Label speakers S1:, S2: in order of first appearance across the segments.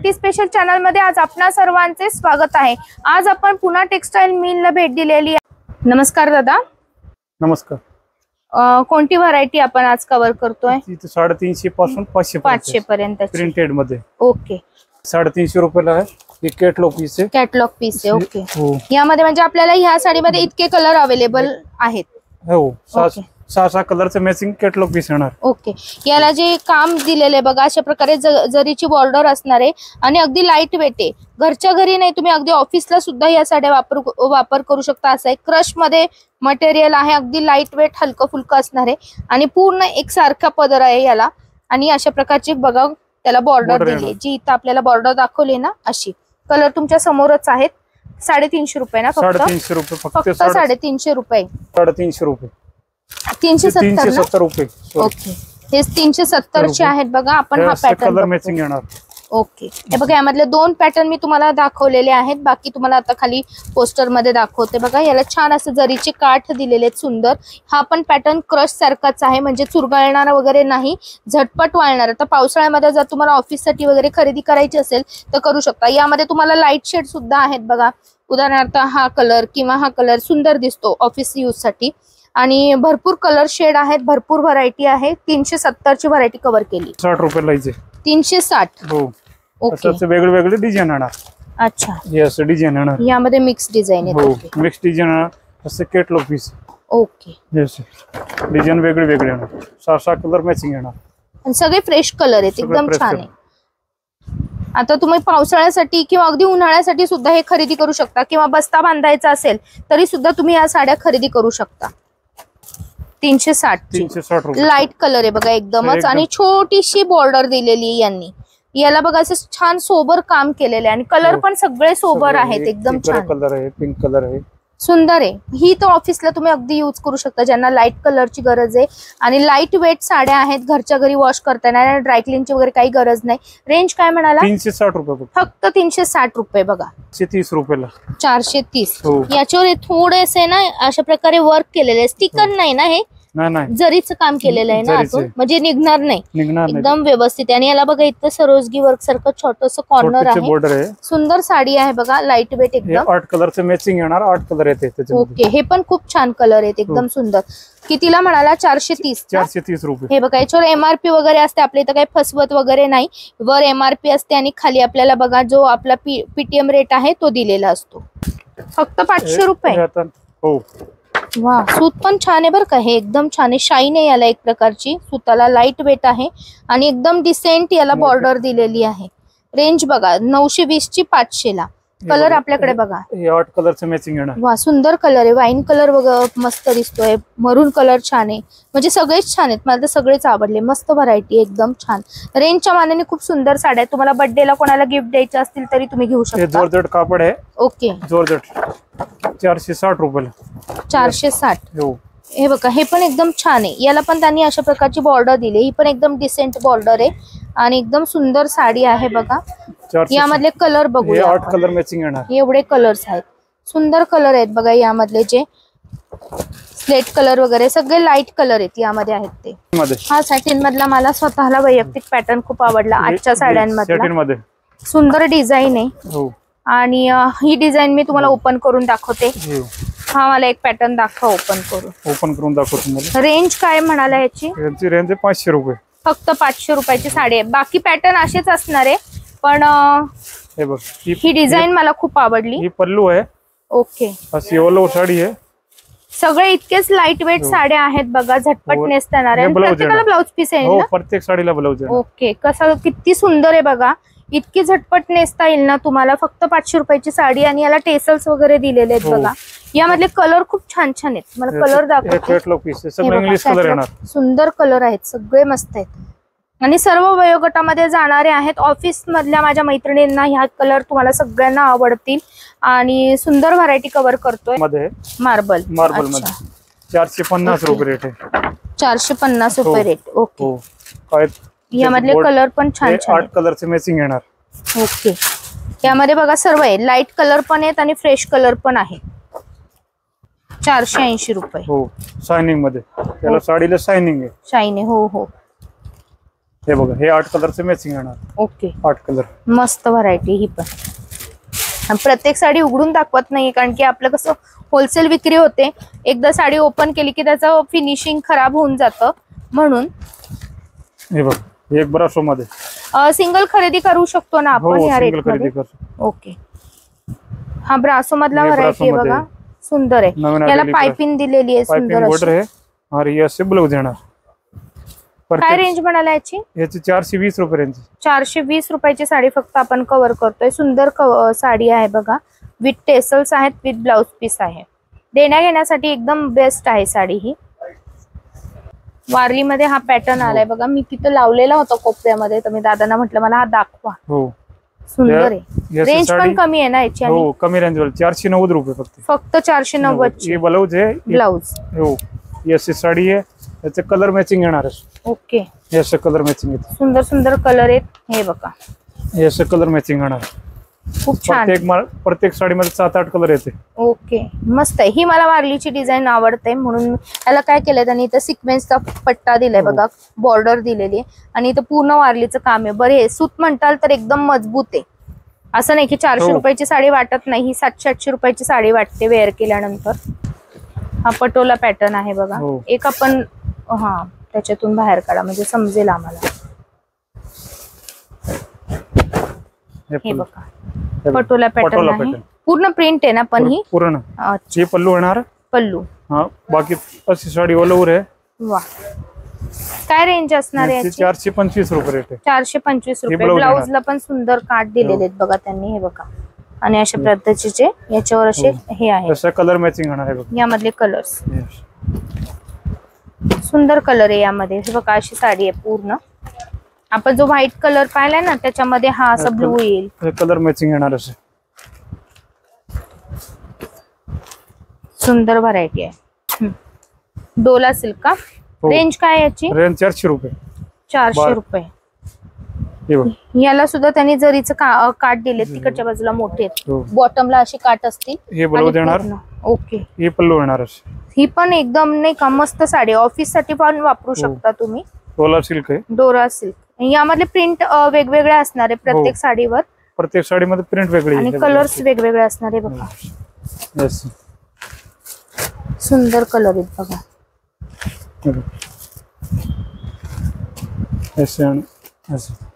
S1: ती special channel मध्ये आज आपणा सर्वांचे स्वागत आहे। आज आपण पुन्हा टेक्सटाईल मिल ला भेट दिलेली आहे। नमस्कार दादा।
S2: नमस्कार।
S1: कोणती व्हरायटी आपण आज कव्हर करतोय?
S2: 350 पासून 500
S1: पर्यंत
S2: प्रिंटेड मध्ये।
S1: ओके,
S2: 350 रुपयाला आहे। हे कॅटलॉग पीस आहे।
S1: कॅटलॉग पीस आहे। ओके, यामध्ये म्हणजे आपल्याला ह्या साडीमध्ये इतके कलर अवेलेबल आहेत।
S2: हो, 6 कलरचे मॅचिंग कॅटलॉग पीस येणार।
S1: ओके, याला जे काम दिलेले बघा अशा प्रकारे जरीची बॉर्डर असणार आहे आणि अगदी लाईट वेट आहे। घरच्या घरी नाही, तुम्ही अगदी ऑफिसला सुद्धा या साड्या वापर करू शकता। असं आहे, क्रश मध्ये मटेरियल आहे, अगदी लाईट वेट हलकं फुलकं असणार आहे आणि पूर्ण एक सारखा पदर आहे याला। आणि अशा प्रकारची बघा त्याला बॉर्डर दिली, जी इथं आपल्याला बॉर्डर दाखवली ना अशी। कलर तुमच्या समोरच आहेत। 350 रुपये ना? फक्त
S2: 350 रुपये, फक्त
S1: 350 रुपये।
S2: 350 रुपये,
S1: 370
S2: रुपये।
S1: ओके, हे 370 चे आहेत बघा। आपण हा पॅटर्न
S2: कलर मॅचिंग येणार।
S1: ओके, हे बघा यामधले 2 पॅटर्न मी तुम्हाला दाखवलेले आहेत। बाकी तुम्हाला आता खाली पोस्टर मध्ये दाखवते बघा। याला छान असं जरीचे काठ दिलेले आहेत, सुंदर। हा पण पॅटर्न क्रश सारखाच आहे, म्हणजे चुरगळणार वगैरे नाही, झटपट वाळणार। आता पावसाळ्यामध्ये जर तुम्हाला ऑफिस साठी वगैरे खरेदी करायची असेल तर करू शकता। यामध्ये तुम्हाला लाईट शेड सुद्धा आहेत बघा। उदाहरणार्थ हा कलर किंवा हा कलर सुंदर दिसतो ऑफिस यूज साठी। आणि भरपूर कलर शेड आहेत, भरपूर व्हरायटी आहे। 370 ची व्हरायटी कव्हर केली।
S2: 60 रुपये लायचे।
S1: 360।
S2: हो,
S1: ओके,
S2: असं वेगळे डिझाइन येणार।
S1: अच्छा,
S2: हे असं डिझाइन येणार।
S1: यामध्ये मिक्स डिझाइन आहे।
S2: हो, मिक्स डिझाइन येणार। असं कॅटलॉग पीस।
S1: ओके,
S2: हे डिझाइन वेगळे येणार। 6 कलर मॅचिंग येणार
S1: आणि सगळे फ्रेश कलर आहेत, एकदम छान आहे। आता तुम्ही पावसाळ्यासाठी किंवा अगदी उन्हाळ्यासाठी सुद्धा हे खरेदी करू शकता, किंवा बस्ता बांधायचा असेल तरी सुद्धा तुम्ही या साड्या खरेदी करू शकता। 360
S2: रुपये।
S1: लाईट कलर आहे बघा एकदमच, आणि छोटीशी बॉर्डर दिलेली आहे यांनी। याला बघा असं छान सोबर काम केलेलं आहे, आणि कलर पण सगळे सोबर आहेत, एकदम छान।
S2: कलर आहे, पिंक कलर आहे,
S1: सुंदर आहे। ही तर ऑफिसला तुम्ही अगदी यूज करू शकता, ज्यांना लाईट कलरची गरज आहे। आणि लाईट वेट साड्या आहेत, घरच्या घरी वॉश करता येणार, ड्रायक्लीनची वगैरे काही गरज नाही। रेंज काय म्हणाला?
S2: 360 रुपये,
S1: फक्त 360 रुपये बघा।
S2: 430 रुपयाला
S1: 430। याच्यावर थोडेसे ना अशा प्रकारे वर्क केलेले, स्टिकर नाही ना, हे
S2: नाही
S1: जरीचं काम केलेलं आहे ना आतून, म्हणजे निघणार नाही, एकदम व्यवस्थित आहे। आणि याला बघा इथं सरोजगी वर्क सारखं छोटस कॉर्नर आहे। सुंदर साडी आहे बघा, लाईट वेट एकदम।
S2: 8 कलरचं मॅचिंग येणार, 8 कलर येते त्याच्यामध्ये।
S1: ओके, हे पण खूप छान कलर आहेत, एकदम सुंदर। कितीला म्हणाला? 430।
S2: 430 रुपये।
S1: हे बघा याच्यावर एमआरपी वगैरे असते, आपल्या इथं काही फसवत वगैरे नाही। वर एमआरपी असते आणि खाली आपल्याला बघा जो आपला पीटीएम रेट आहे तो दिलेला असतो। फक्त 500 रुपये।
S2: हो,
S1: वा, सूत पण छान आहे बरं का, हे एकदम छान आहे, शाईन आहे याला एक प्रकारची। सुताला लाईट वेट आहे आणि एकदम डिसेंट याला बॉर्डर दिलेली आहे। रेंज बघा 920 ची 500 ला। कलर आपल्याकडे बघा,
S2: हे 8 कलरचं मॅचिंग येणार।
S1: वा, सुंदर कलर आहे, वाईन कलर बघा मस्त दिसतोय, मरून कलर छान आहे, म्हणजे सगळेच छान आहेत, मला तर सगळेच आवडले। मस्त व्हरायटी, एकदम छान। रेंजच्या मानाने खूप सुंदर साड्या आहेत, तुम्हाला बर्थडेला कोणाला गिफ्ट द्यायचे असतील तरी तुम्ही घेऊ शकता।
S2: जोरजट कापड आहे।
S1: ओके,
S2: जोरजट 460 रुपयाला।
S1: 460।
S2: हो,
S1: हे बघा हे पण एकदम छान आहे, याला पण त्यांनी अशा प्रकारची बॉर्डर दिली, ही पण एकदम डिसेंट बॉर्डर आहे आणि एकदम सुंदर साडी आहे बघा। यामधले कलर बघूया,
S2: 8 कलर मॅचिंग येणार।
S1: एवढे कलर्स आहेत, सुंदर कलर आहेत बघा। यामधले जे स्लेट कलर वगैरे सगळे लाईट कलर आहेत यामध्ये आहेत ते। हा सॅटिन मधला मला स्वतःला वैयक्तिक पॅटर्न खूप आवडला आजच्या साड्यांमध्ये। सुंदर डिझाईन आहे।
S2: हो,
S1: आणि ही डिझाईन मी तुम्हाला ओपन करून दाखवते। हा मला एक पॅटर्न दाखवा ओपन करून
S2: दाखवतो।
S1: रेंज काय म्हणाला याची?
S2: रेंज 500 रुपये।
S1: फक्त 500 रुपयाची साडी आहे। बाकी पॅटर्न असेच असणार आहे, पण
S2: हे बघ
S1: ही डिझाईन मला खूप आवडली।
S2: ही पल्लू आहे।
S1: ओके,
S2: अशी येलो साडी आहे।
S1: सगळे इतकेच लाईट वेट साड्या आहेत बघा, झटपट नेसता येणार। प्रत्येकाला ब्लाउज पीस आहे ना?
S2: प्रत्येक साडीला ब्लाउज आहे।
S1: ओके, कसं किती सुंदर आहे बघा, इतकी झटपट नेसता येईल ना तुम्हाला। फक्त 500 रुपयाची साडी, आणि याला टेसल्स वगैरे दिलेले आहेत बघा। यामधले कलर खूप छान छान आहेत, मला कलर दाखवतो। सुंदर कलर आहेत, सगळे मस्त आहेत आणि सर्व वयोगटामध्ये जाणारे आहेत। ऑफिस मधल्या माझ्या मैत्रिणींना ह्या कलर तुम्हाला सगळ्यांना आवडतील, आणि सुंदर व्हरायटी कव्हर करतोय। मार्बल
S2: मध्ये 450 रुपये रेट आहे।
S1: 450 रुपये रेट। ओके, यामधले कलर पण छान छान,
S2: 8 कलरचे मॅचिंग येणार।
S1: ओके, यामध्ये बघा सर्व आहे, लाईट कलर पण आहेत आणि फ्रेश कलर पण आहे। 480 रुपये।
S2: हो, शायनिंग मध्ये, त्याला साडीला शायनिंग आहे।
S1: शाईन आहे, हो हो।
S2: हे बघा, हे 8 कलरचे मॅचिंग येणार.
S1: Okay,
S2: 8 colour.
S1: मस्त व्हरायटी ही पण. आणि प्रत्येक साडी उघडून दाखवत नाही, कारण की आपलं कसं होलसेल विक्री होते, एकदा साडी ओपन केली की त्याचं फिनिशिंग खराब होऊन जातं, म्हणून.
S2: हे बघ, एक ब्रासो मध्ये
S1: सिंगल खरेदी करू शकतो ना आपण या रेट
S2: खरेदी
S1: मध्ये?
S2: कर.
S1: ओके, हा ब्रासो मधला
S2: हे
S1: व्हरायटी आहे
S2: ब्रासो
S1: बघा,
S2: मध्ये
S1: सुंदर आहे.
S2: नवीन
S1: याला
S2: आलेली
S1: पाइपिंग दिलेली आहे सुंदर
S2: पाइपिंग बॉर्डर
S1: अशी.
S2: आहे आणि ये असे ब्लाउज येणार.
S1: काय रेंज म्हणाला याची?
S2: याची 420 रुपये रेंज.
S1: 420 रुपयाची साडी फक्त आपण कव्हर करतोय. सुंदर साडी आहे बघा, विथ टेसल्स आहेत, विथ ब्लाउज पीस आहे. देण्या घेण्यासाठी एकदम बेस्ट आहे साडी ही. वारली मध्ये हा पॅटर्न आलाय बघा, मी तिथं लावलेला होता कोपऱ्यामध्ये, तर मी दादांना म्हटलं मला हा दाखवा.
S2: हो,
S1: सुंदर आहे. रेंज पण कमी आहे ना याची?
S2: हो, कमी रेंज वर 490 रुपये फक्त.
S1: 490
S2: ये ब्लाउज आहे.
S1: ब्लाउज.
S2: हो, ही अशी साडी आहे, याचे कलर मॅचिंग येणार आहे.
S1: ओके,
S2: हे असे कलर मॅचिंग येते.
S1: सुंदर सुंदर कलर आहेत हे बघा,
S2: हे असे कलर मॅचिंग येणार.
S1: खूप छान.
S2: प्रत्येक साडीमध्ये 7-8 कलर येते.
S1: ओके, मस्त आहे. ही मला वारलीची डिझाईन आवडते, म्हणून त्याला काय केलंय त्यांनी, इथं सिक्वेन्सचा पट्टा दिलाय बघा, बॉर्डर दिलेली आहे, आणि इथं पूर्ण वारलीचं काम आहे. बरं, हे सूत म्हणताल तर एकदम मजबूत आहे, असं नाही की 400 रुपयाची साडी वाटत नाही, ही 700-800 रुपयाची साडी वाटते वेअर केल्यानंतर. हा पटोला पॅटर्न आहे बघा. एक आपण त्याच्यातून बाहेर काढा म्हणजे समजेल आम्हाला. हे बघा, पटोला पॅटर्न आहे, पूर्ण प्रिंट आहे ना पण ही
S2: पूर्ण. हे पल्लू येणार.
S1: पल्लू.
S2: हा, बाकी अशी साडी ऑल ओव्हर आहे.
S1: वा, काय रेंज असणार आहे याची?
S2: 425 रुपये रेट आहे.
S1: 425 रुपये. ब्लाउजला पण सुंदर काट दिलेले आहेत बघा त्यांनी, हे बघा, आणि अशा पद्धतीचे याच्यावर असे हे आहे,
S2: कलर मॅचिंग होणार आहे बघा.
S1: यामधले कलर्स सुंदर कलर आहे यामध्ये. हे बघा, अशी साडी आहे पूर्ण. आपण जो व्हाईट कलर पाहिलाय ना, त्याच्यामध्ये हा असा ब्लू येईल.
S2: कलर मॅचिंग येणार असे.
S1: सुंदर व्हरायटी आहे. डोला सिल्क का? रेंज काय आहे याची?
S2: रेंज 400 रुपये.
S1: 400 रुपये. याला सुद्धा त्यांनी जरीचं काट दिले, तिकडच्या बाजूला मोठे बॉटमला अशी काट असतील.
S2: हे ब्लाउज येणार.
S1: ओके,
S2: हे पल्लू येणार.
S1: ही पण एकदम नाही का मस्त साडी, ऑफिस साठी पण वापरू शकता तुम्ही.
S2: डोला सिल्क आहे.
S1: डोरा सिल्क. यामधले प्रिंट वेगवेगळे असणार आहे प्रत्येक साडीवर.
S2: प्रत्येक साडीमध्ये प्रिंट वेगळी
S1: आणि कलर्स वेगवेगळे असणार आहे बघा. सुंदर कलर आहेत बघा.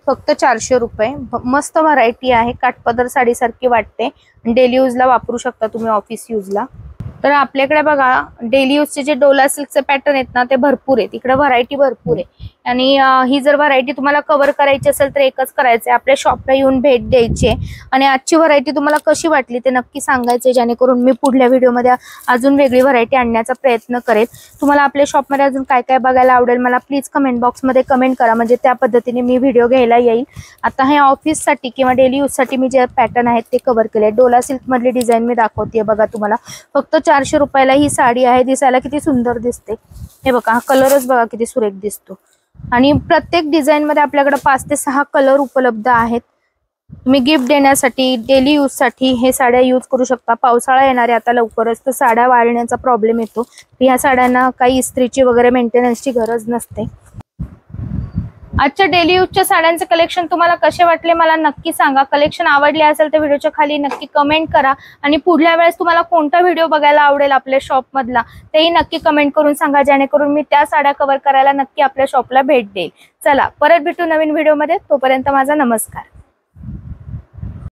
S1: फक्त 400 रुपये. मस्त व्हरायटी आहे, काठपदर साडी सारखी वाटते, डेली यूजला वापरू शकता तुम्ही, ऑफिस यूजला. तर आपल्याकडे बघा डेली यूजचे जे डोला सिल्कचे पॅटर्न आहेत ना, ते भरपूर आहेत. इकडे व्हरायटी भरपूर आहे, आणि ही जर व्हरायटी तुम्हाला कव्हर करायची असेल तर एकच करायचं आहे, आपल्या शॉपला येऊन भेट द्यायची आहे. आणि आजची व्हरायटी तुम्हाला कशी वाटली ते नक्की सांगायचे, जेणेकरून मी पुढल्या व्हिडिओमध्ये अजून वेगळी व्हरायटी आणण्याचा प्रयत्न करेल. तुम्हाला आपल्या शॉपमध्ये अजून काय काय बघायला आवडेल मला प्लीज कमेंट बॉक्समध्ये कमेंट करा, म्हणजे त्या पद्धतीने मी व्हिडिओ घ्यायला येईल. आता हे ऑफिससाठी किंवा डेली यूजसाठी मी जे पॅटर्न आहेत ते कव्हर केले. डोला सिल्क मधली डिझाईन मी दाखवते बघा तुम्हाला. फक्त 400 रुपयाला ही साडी आहे. दिसायला किती सुंदर दिसते. हे बघा, हा कलरच बघा किती सुरेख दिसतो. आणि प्रत्येक डिझाईन मध्ये आपल्याकडे 5 ते 6 कलर उपलब्ध आहेत. तुम्ही गिफ्ट देण्यासाठी, डेली यूज साठी हे साड्या यूज करू शकता. पावसाळा येणार आहे आता लवकरच, तर साड्या वाळण्याचा प्रॉब्लेम येतो. ह्या साड्यांना काही इस्त्रीची वगैरे मेंटेनन्सची गरज नसते. आजच्या डेली यूजच्या साड्यांचे कलेक्शन तुम्हाला कसे वाटले मला नक्की सांगा. कलेक्शन आवडले असेल तर व्हिडिओच्या खाली नक्की कमेंट करा, आणि पुढल्या वेळेस तुम्हाला कोणता व्हिडिओ बघायला आवडेल आपल्या शॉप मधला तेही नक्की कमेंट करून सांगा, जेणेकरून मी त्या साड्या कव्हर करायला नक्की आपल्या शॉपला भेट देईल. चला, परत भेटू नवीन व्हिडिओमध्ये. तोपर्यंत माझा नमस्कार.